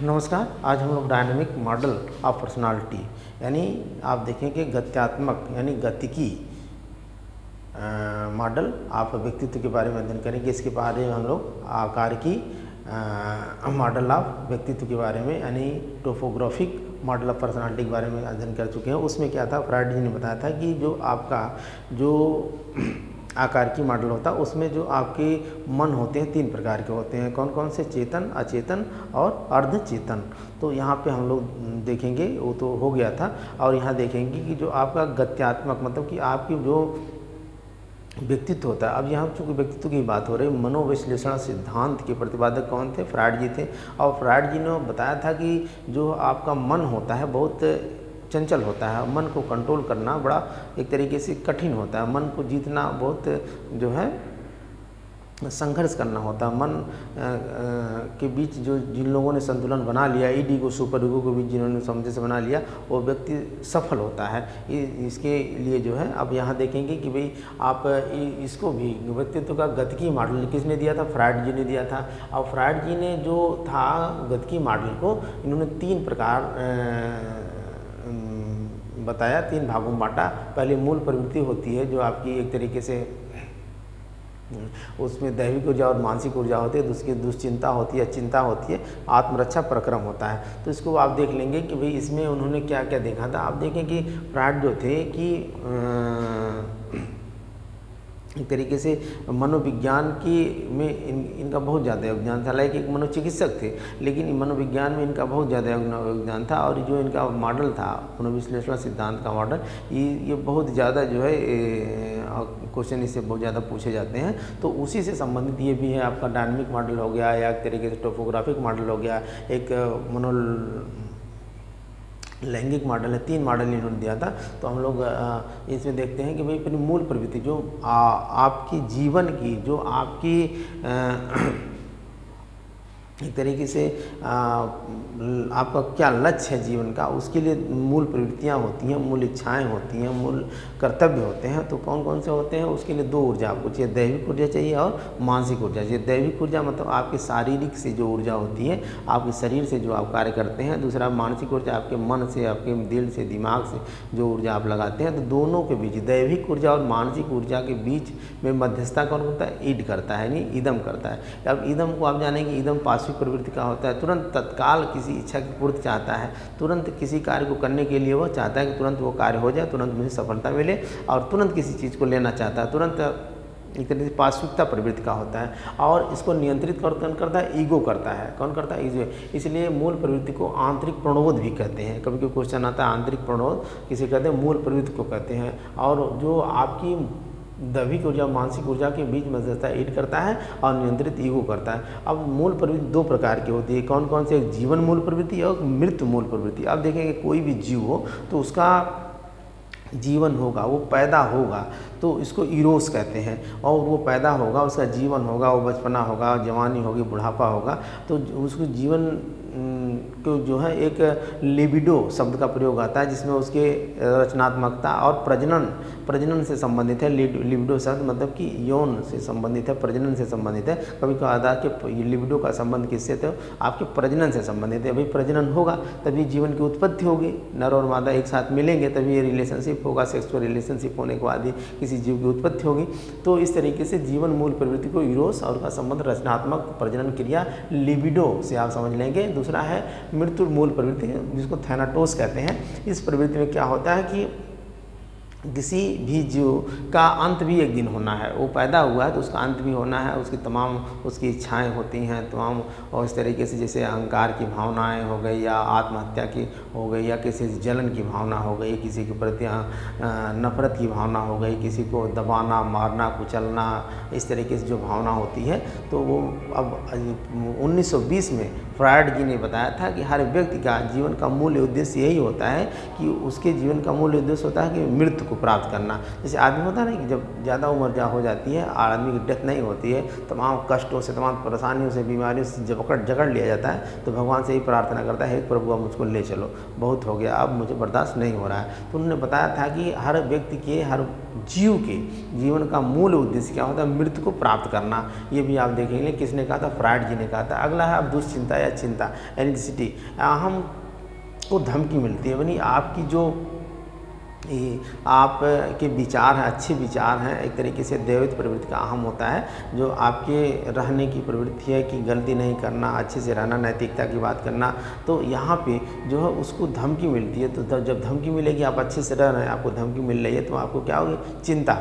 नमस्कार। आज हम लोग डायनामिक मॉडल ऑफ पर्सनालिटी यानी आप देखें कि गत्यात्मक यानी गतिकी मॉडल आप व्यक्तित्व के बारे में अध्ययन करेंगे। इसके बारे में हम लोग आकार की मॉडल ऑफ व्यक्तित्व के बारे में यानी टोपोग्राफिक मॉडल ऑफ पर्सनालिटी के बारे में अध्ययन कर चुके हैं। उसमें क्या था, फ्रायड जी ने बताया था कि जो आपका जो आकार की मॉडल होता है उसमें जो आपके मन होते हैं 3 प्रकार के होते हैं। कौन कौन से? चेतन, अचेतन और अर्धचेतन। तो यहाँ पे हम लोग देखेंगे, वो तो हो गया था। और यहाँ देखेंगे कि जो आपका गत्यात्मक मतलब कि आपकी जो व्यक्तित्व होता है। अब यहाँ चूँकि व्यक्तित्व की बात हो रही है, मनोविश्लेषण सिद्धांत के प्रतिपादक कौन थे? फ्रायड जी थे। और फ्रायड जी ने बताया था कि जो आपका मन होता है बहुत चंचल होता है। मन को कंट्रोल करना बड़ा एक तरीके से कठिन होता है। मन को जीतना बहुत जो है संघर्ष करना होता है। मन के बीच जो जिन लोगों ने संतुलन बना लिया, ईडी को सुपर ईगो के बीच जिन्होंने समझे से बना लिया, वो व्यक्ति सफल होता है। इसके लिए जो है अब यहाँ देखेंगे कि भाई आप इसको भी व्यक्तित्व का गतिकी मॉडल किसने दिया था? फ्रायड जी ने दिया था। और फ्रायड जी ने जो था गतिकी मॉडल को इन्होंने 3 प्रकार बताया, 3 भागों में बांटा। पहले मूल प्रवृत्ति होती है जो आपकी एक तरीके से उसमें दैविक ऊर्जा और मानसिक ऊर्जा होती है। उसकी दुश्चिंता होती है, चिंता होती है, आत्मरक्षा प्रक्रम होता है। तो इसको आप देख लेंगे कि भाई इसमें उन्होंने क्या क्या देखा था। आप देखें कि फ्रायड जो थे कि एक तरीके से मनोविज्ञान की में इनका बहुत ज़्यादा योगदान था। लाइक एक मनोचिकित्सक थे, लेकिन मनोविज्ञान में इनका बहुत ज़्यादा योगदान था। और जो इनका मॉडल था मनोविश्लेषण सिद्धांत का मॉडल, ये बहुत ज़्यादा जो है क्वेश्चन इससे बहुत ज़्यादा पूछे जाते हैं। तो उसी से संबंधित ये भी है। आपका डायनामिक मॉडल हो गया या एक तरीके से टोपोग्राफिक मॉडल हो गया, एक लैंगिक मॉडल है। 3 मॉडल इन्होंने दिया था। तो हम लोग इसमें देखते हैं कि भाई अपनी मूल प्रवृत्ति जो आपकी जीवन की जो आपकी एक तरीके से आपका क्या लक्ष्य है जीवन का, उसके लिए मूल प्रवृत्तियाँ होती हैं, मूल इच्छाएं होती हैं, मूल कर्तव्य होते हैं। तो कौन कौन से होते हैं? उसके लिए 2 ऊर्जा आपको चाहिए, दैविक ऊर्जा चाहिए और मानसिक ऊर्जा चाहिए। दैविक ऊर्जा मतलब आपके शारीरिक से जो ऊर्जा होती है, आपके शरीर से जो आप कार्य करते हैं। दूसरा मानसिक ऊर्जा आपके मन से, आपके दिल से, दिमाग से जो ऊर्जा आप लगाते हैं। तो दोनों के बीच, दैविक ऊर्जा और मानसिक ऊर्जा के बीच में मध्यस्थता कौन करता है? ईड करता है, यानी ईदम करता है। अब ईदम को आप जानेंगे, ईदम प्रवृत्ति का होता है। तुरंत तत्काल किसी इच्छा की पूर्ति चाहता है, तुरंत किसी कार्य को करने के लिए वह चाहता है कि तुरंत वो कार्य हो जाए, तुरंत मुझे सफलता मिले, और तुरंत किसी चीज़ को लेना चाहता है। तुरंत एक तरीके से पार्श्विकता प्रवृत्ति का होता है। और इसको नियंत्रित कौन करता है? ईगो करता है। कौन करता है? ईगो। इसलिए मूल प्रवृत्ति को आंतरिक प्रणोद भी कहते हैं। कभी कोई क्वेश्चन आता है आंतरिक प्रणोद किसे कहते हैं? मूल प्रवृत्ति को कहते हैं। और जो आपकी दैविक ऊर्जा मानसिक ऊर्जा के बीच मध्यस्थता ईड करता है और नियंत्रित ईगो करता है। अब मूल प्रवृत्ति 2 प्रकार की होती है। कौन कौन से? एक जीवन मूल प्रवृत्ति और मृत्यु मूल प्रवृत्ति। आप देखेंगे कोई भी जीव हो तो उसका जीवन होगा, वो पैदा होगा, तो इसको इरोस कहते हैं। और वो पैदा होगा, उसका जीवन होगा, वो बचपना होगा, जवानी होगी, बुढ़ापा होगा। तो उसको जीवन को जो है एक लिबिडो शब्द का प्रयोग आता है, जिसमें उसके रचनात्मकता और प्रजनन से संबंधित है। लिबिडो शब्द मतलब कि यौन से संबंधित है, प्रजनन से संबंधित है। कभी कहा था कि लिबिडो का संबंध किससे? तो आपके प्रजनन से संबंधित है। भाई प्रजनन होगा तभी जीवन की उत्पत्ति होगी, नर और मादा एक साथ मिलेंगे तभी ये रिलेशनशिप होगा। सेक्सुअल रिलेशनशिप होने के बाद ही किसी जीव की उत्पत्ति होगी। तो इस तरीके से जीवन मूल प्रवृत्ति को इरोस और का संबंध रचनात्मक प्रजनन क्रिया लिबिडो से आप समझ लेंगे। दूसरा है मृत्यु मूल प्रवृत्ति, जिसको थैनाटोस कहते हैं। इस प्रवृत्ति में क्या होता है कि किसी भी जीव का अंत भी एक दिन होना है। वो पैदा हुआ है तो उसका अंत भी होना है। उसकी तमाम उसकी इच्छाएं होती हैं तमाम, और इस तरीके से जैसे अहंकार की भावनाएं हो गई, या आत्महत्या की हो गई, या किसी जलन की भावना हो गई, किसी के प्रति नफरत की भावना हो गई, किसी को दबाना, मारना, कुचलना, इस तरीके से जो भावना होती है। तो वो अब 1920 में फ्रायड जी ने बताया था कि हर व्यक्ति का जीवन का मूल उद्देश्य यही होता है कि उसके जीवन का मूल उद्देश्य होता है कि मृत्यु को प्राप्त करना। जैसे आदमी होता है ना कि जब ज़्यादा उम्र हो जाती है, आदमी की डेथ नहीं होती है, तमाम कष्टों से, तमाम परेशानियों से, बीमारियों से जकड़ लिया जाता है, तो भगवान से ही प्रार्थना करता है, हे प्रभु अब मुझको ले चलो, बहुत हो गया, अब मुझे बर्दाश्त नहीं हो रहा है। तो उन्होंने बताया था कि हर व्यक्ति के, हर जीव के जीवन का मूल उद्देश्य क्या होता है? मृत्यु को प्राप्त करना। ये भी आप देखेंगे किसने कहा था? फ्रायड जी ने कहा था। अगला है अब दुश्चिंता या चिंता, एंग्जाइटी। हम को धमकी मिलती है, यानी आपकी जो आप के विचार हैं, अच्छे विचार हैं, एक तरीके से दैविक प्रवृत्ति का अहम होता है, जो आपके रहने की प्रवृत्ति है कि गलती नहीं करना, अच्छे से रहना, नैतिकता की बात करना। तो यहाँ पे जो है उसको धमकी मिलती है। तो जब धमकी मिलेगी, आप अच्छे से रह रहे हैं, आपको धमकी मिल रही है, तो आपको क्या होगी? चिंता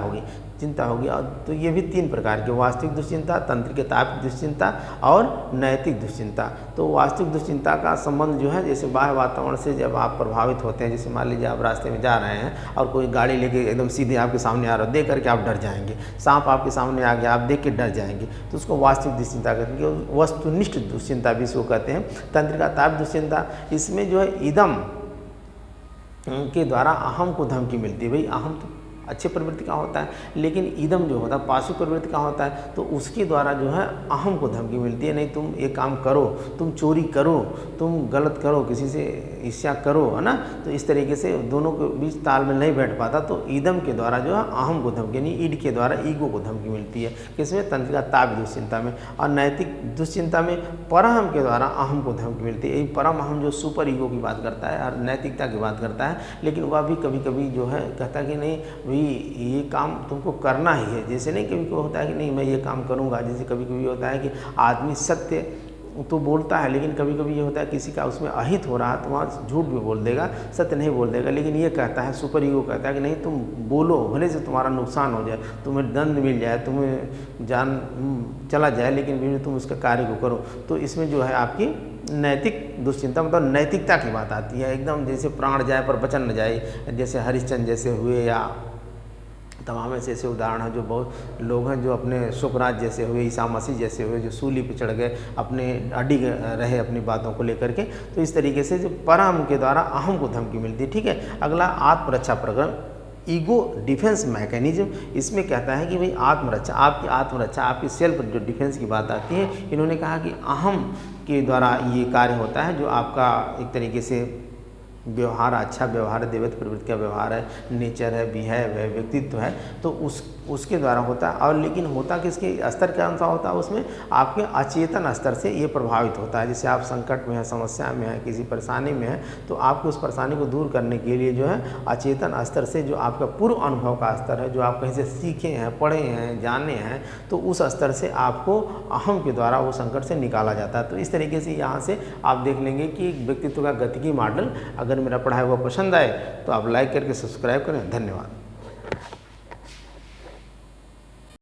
होगी। और तो ये भी 3 प्रकार के, वास्तविक दुश्चिंता, तंत्र के तात्विक दुश्चिंता और नैतिक दुश्चिंता। तो वास्तविक दुश्चिंता का संबंध जो है, जैसे बाह्य वातावरण से जब आप प्रभावित होते हैं, जैसे मान लीजिए आप रास्ते में जा रहे हैं और कोई गाड़ी लेके एकदम सीधे आपके सामने आ रहा है, देख करके आप डर जाएंगे। सांप आपके सामने आ गया, आप देख के डर जाएंगे, तो उसको वास्तविक दुश्चिंता कहते हैं। वस्तुनिष्ठ दुश्चिंता भी इसको कहते हैं। तंत्र का तात्विक दुश्चिंता, इसमें जो है इदम के द्वारा अहम को धमकी मिलती है। भाई अहम तो अच्छे प्रवृत्ति का होता है, लेकिन इदम जो होता है पाशु प्रवृत्ति का होता है, तो उसके द्वारा जो है अहम को धमकी मिलती है। नहीं, तुम ये काम करो, तुम चोरी करो, तुम गलत करो, किसी से ईर्ष्या करो, है ना। तो इस तरीके से दोनों के बीच तालमेल नहीं बैठ पाता, तो इदम के द्वारा जो है अहम को धमकी, यानी ईड के द्वारा ईगो को धमकी मिलती है। किसमें? तंत्र का तात्विक दुश्चिंता में। और नैतिक दुश्चिंता में परम के द्वारा अहम को धमकी मिलती है। यही परम अहम जो सुपर ईगो की बात करता है और नैतिकता की बात करता है, लेकिन वह भी कभी कभी जो है कहता है कि नहीं ये काम तुमको करना ही है। जैसे नहीं कभी कोई होता है कि नहीं मैं ये काम करूँगा, जैसे कभी कभी होता है कि आदमी सत्य तो बोलता है, लेकिन कभी कभी ये होता है किसी का उसमें अहित हो रहा है तो वहाँ झूठ भी बोल देगा, सत्य नहीं बोल देगा। लेकिन ये कहता है, सुपर ईगो कहता है कि नहीं तुम बोलो, भले से तुम्हारा नुकसान हो जाए, तुम्हें दंड मिल जाए, तुम्हें जान चला जाए, लेकिन भी तुम उसका कार्य को करो। तो इसमें जो है आपकी नैतिक दुश्चिंता, मतलब नैतिकता की बात आती है। एकदम जैसे प्राण जाए पर वचन न जाए, जैसे हरिश्चंद्र जैसे हुए, या तमाम ऐसे उदाहरण हैं जो बहुत लोग हैं जो अपने सुकरात जैसे हुए, ईसा मसीह जैसे हुए, जो सूली पे चढ़ गए, अपने अडिग रहे अपनी बातों को लेकर के। तो इस तरीके से जो परम के द्वारा अहम को धमकी मिलती है। ठीक है, अगला आत्मरक्षा प्रकरण, ईगो डिफेंस मैकेनिज्म। इसमें कहता है कि भाई आत्मरक्षा, आपकी आत्मरक्षा, आपकी सेल्फ जो डिफेंस की बात आती है, इन्होंने कहा कि अहम के द्वारा ये कार्य होता है, जो आपका एक तरीके से व्यवहार, अच्छा व्यवहार है, दैविक प्रवृत्ति का व्यवहार है, नेचर है, बिहेव है, व्यक्तित्व है, तो उसके द्वारा होता है। और लेकिन होता किसके स्तर के अनुसार होता है? उसमें आपके अचेतन स्तर से ये प्रभावित होता है। जैसे आप संकट में हैं, समस्या में हैं, किसी परेशानी में हैं, तो आपको उस परेशानी को दूर करने के लिए जो है अचेतन स्तर से, जो आपका पूर्व अनुभव का स्तर है, जो आप कहीं से सीखे हैं, पढ़े हैं, जाने हैं, तो उस स्तर से आपको अहम के द्वारा वो संकट से निकाला जाता है। तो इस तरीके से यहाँ से आप देख लेंगे कि व्यक्तित्व का गतिकी मॉडल। अगर मेरा पढ़ाया हुआ पसंद आए तो आप लाइक करके सब्सक्राइब करें। धन्यवाद।